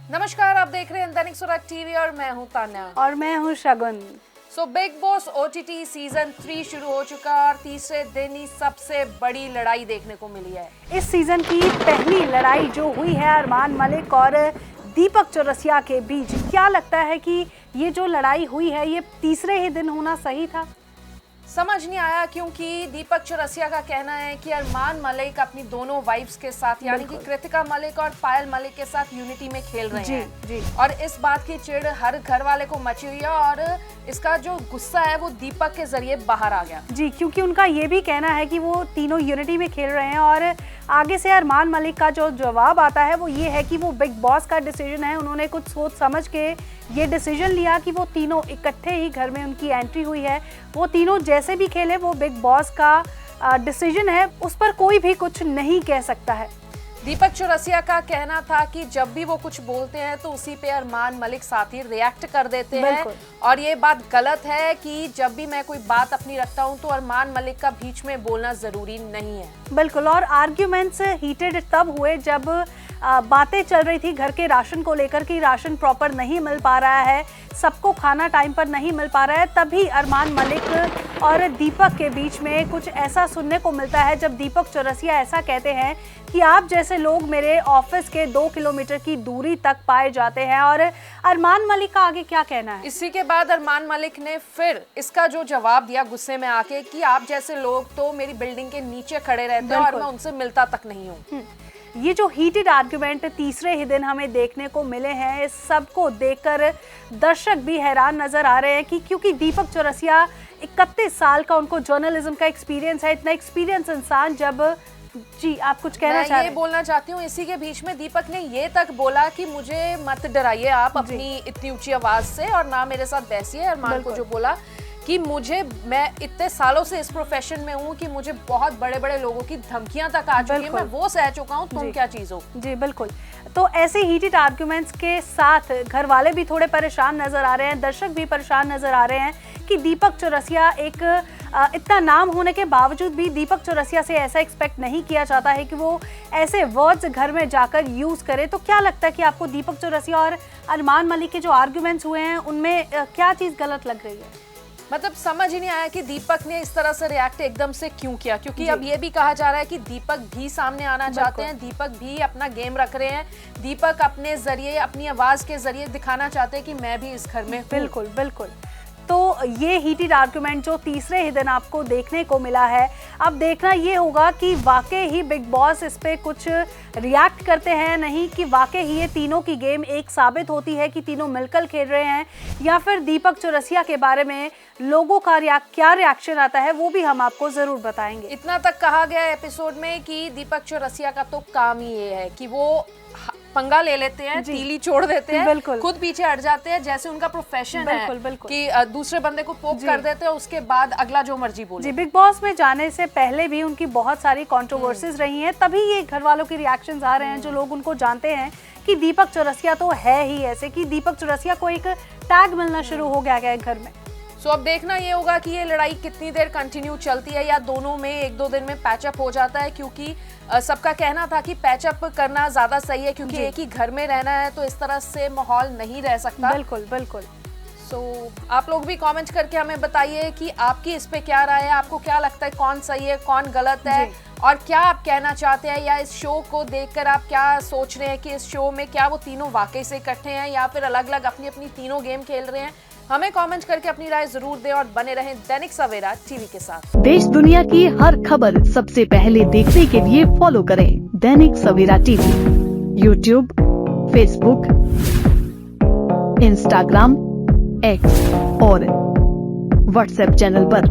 नमस्कार, आप देख रहे हैं दैनिक सवेरा टीवी और मैं हूं तान्या और मैं हूं शगुन। बिग बॉस ओटीटी सीजन 3 शुरू हो चुका और तीसरे दिन ही सबसे बड़ी लड़ाई देखने को मिली है। इस सीजन की पहली लड़ाई जो हुई है अरमान मलिक और दीपक चौरसिया के बीच, क्या लगता है कि ये जो लड़ाई हुई है ये तीसरे ही दिन होना सही था? समझ नहीं आया, क्योंकि दीपक चौरसिया का कहना है कि अरमान मलिक अपनी दोनों वाइफ्स के साथ यानी कि कृतिका मलिक और पायल मलिक के साथ यूनिटी में खेल रहे हैं जी। और इस बात की चिढ़ हर घर वाले को मची हुई है और इसका जो गुस्सा है वो दीपक के जरिए बाहर आ गया। जी, क्योंकि उनका ये भी कहना है कि वो तीनों यूनिटी में खेल रहे हैं और आगे से अरमान मलिक का जो जवाब आता है वो ये है कि वो बिग बॉस का डिसीजन है। उन्होंने कुछ सोच समझ के ये डिसीजन लिया कि वो तीनों इकट्ठे ही घर में उनकी एंट्री हुई है। वो तीनों जैसे भी खेले वो बिग बॉस का डिसीजन है, उस पर कोई भी कुछ नहीं कह सकता है। दीपक चौरसिया का कहना था कि जब भी वो कुछ बोलते हैं तो उसी पे अरमान मलिक साथ ही रिएक्ट कर देते हैं और ये बात गलत है कि जब भी मैं कोई बात अपनी रखता हूं तो अरमान मलिक का बीच में बोलना जरूरी नहीं है। बिल्कुल, और आर्ग्यूमेंट्स हीटेड तब हुए जब बातें चल रही थी घर के राशन को लेकर कि राशन प्रॉपर नहीं मिल पा रहा है, सबको खाना टाइम पर नहीं मिल पा रहा है। तभी अरमान मलिक और दीपक के बीच में कुछ ऐसा सुनने को मिलता है जब दीपक चौरसिया ऐसा कहते हैं कि आप जैसे लोग मेरे ऑफिस के 2 किलोमीटर की दूरी तक पाए जाते हैं। और अरमान मलिक का आगे क्या कहना है? इसी के बाद अरमान मलिक ने फिर इसका जो जवाब दिया गुस्से में आके कि आप जैसे लोग तो मेरी बिल्डिंग के नीचे खड़े रहते हैं और मैं उनसे मिलता तक नहीं हूँ। ये जो हीटेड आर्गुमेंट तीसरे ही दिन हमें देखने को मिले हैं, इस सब को देखकर दर्शक भी हैरान नजर आ रहे हैं कि क्योंकि दीपक चौरसिया 31 साल का उनको जर्नलिज्म का एक्सपीरियंस है। इतना एक्सपीरियंस इंसान जब जी आप कुछ कहना चाह रहे हैं? ये बोलना चाहती हूँ, इसी के बीच में दीपक ने ये तक बोला कि मुझे मत डराइए आप अपनी इतनी ऊंची आवाज से और ना मेरे साथ बैसिए। अरमान को जो बोला कि मैं इतने सालों से इस प्रोफेशन में हूँ कि मुझे बहुत बड़े बड़े लोगों की धमकियां तक आ चुकी है, मैं वो सह चुका हूँ, तुम क्या चीज हो। जी बिल्कुल, तो ऐसे हीटेड आर्गुमेंट्स के साथ घर वाले भी थोड़े परेशान नजर आ रहे हैं, दर्शक भी परेशान नजर आ रहे हैं कि दीपक चौरसिया इतना नाम होने के बावजूद भी दीपक चौरसिया से ऐसा एक्सपेक्ट नहीं किया जाता है कि वो ऐसे वर्ड्स घर में जाकर यूज करे। तो क्या लगता है कि आपको दीपक चौरसिया और अरमान मलिक के जो आर्गुमेंट्स हुए हैं उनमें क्या चीज गलत लग रही है? मतलब समझ ही नहीं आया कि दीपक ने इस तरह से रिएक्ट एकदम से क्यों किया, क्योंकि अब ये भी कहा जा रहा है कि दीपक भी सामने आना चाहते हैं, दीपक भी अपना गेम रख रहे हैं, दीपक अपने जरिए अपनी आवाज के जरिए दिखाना चाहते हैं कि मैं भी इस घर में हूं। बिल्कुल बिल्कुल, तो ये हीटेड आर्गुमेंट जो तीसरे ही दिन आपको देखने को मिला है, अब देखना ये होगा कि वाकई ही बिग बॉस इस पे कुछ रिएक्ट करते हैं नहीं, कि वाकई ही ये तीनों की गेम एक साबित होती है कि तीनों मिलकर खेल रहे हैं, या फिर दीपक चौरसिया के बारे में लोगों का क्या रिएक्शन आता है वो भी हम आपको जरूर बताएंगे। इतना तक कहा गया एपिसोड में कि दीपक चौरसिया का तो काम ही ये है कि वो पंगा ले लेते हैं, तीली छोड़ देते हैं, खुद पीछे हट जाते हैं, जैसे उनका प्रोफेशन है कि दूसरे बंदे को पोक कर देते हैं, उसके बाद अगला जो मर्जी बोले। जी, बिग बॉस में जाने से पहले भी उनकी बहुत सारी कंट्रोवर्सीज रही हैं, तभी ये घर वालों की रिएक्शंस आ रहे हैं जो लोग उनको जानते हैं कि दीपक चौरसिया तो है ही ऐसे, कि दीपक चौरसिया को एक टैग मिलना शुरू हो गया है घर में। अब देखना ये होगा कि ये लड़ाई कितनी देर कंटिन्यू चलती है या दोनों में 1-2 दिन में पैचअप हो जाता है, क्योंकि सबका कहना था कि पैचअप करना ज्यादा सही है, क्योंकि एक ही घर में रहना है तो इस तरह से माहौल नहीं रह सकता। बिल्कुल बिल्कुल। आप लोग भी कमेंट करके हमें बताइए कि आपकी इस पे क्या राय है, आपको क्या लगता है कौन सही है कौन गलत है, और क्या आप कहना चाहते हैं, या इस शो को देखकर आप क्या सोच रहे हैं कि इस शो में क्या वो तीनों वाकई से इकट्ठे हैं या फिर अलग अलग अपनी अपनी तीनों गेम खेल रहे हैं। हमें कमेंट करके अपनी राय जरूर दें और बने रहें दैनिक सवेरा टीवी के साथ। देश दुनिया की हर खबर सबसे पहले देखने के लिए फॉलो करें Dainik Savera TV, YouTube, Facebook, Instagram, X और व्हाट्सएप चैनल पर।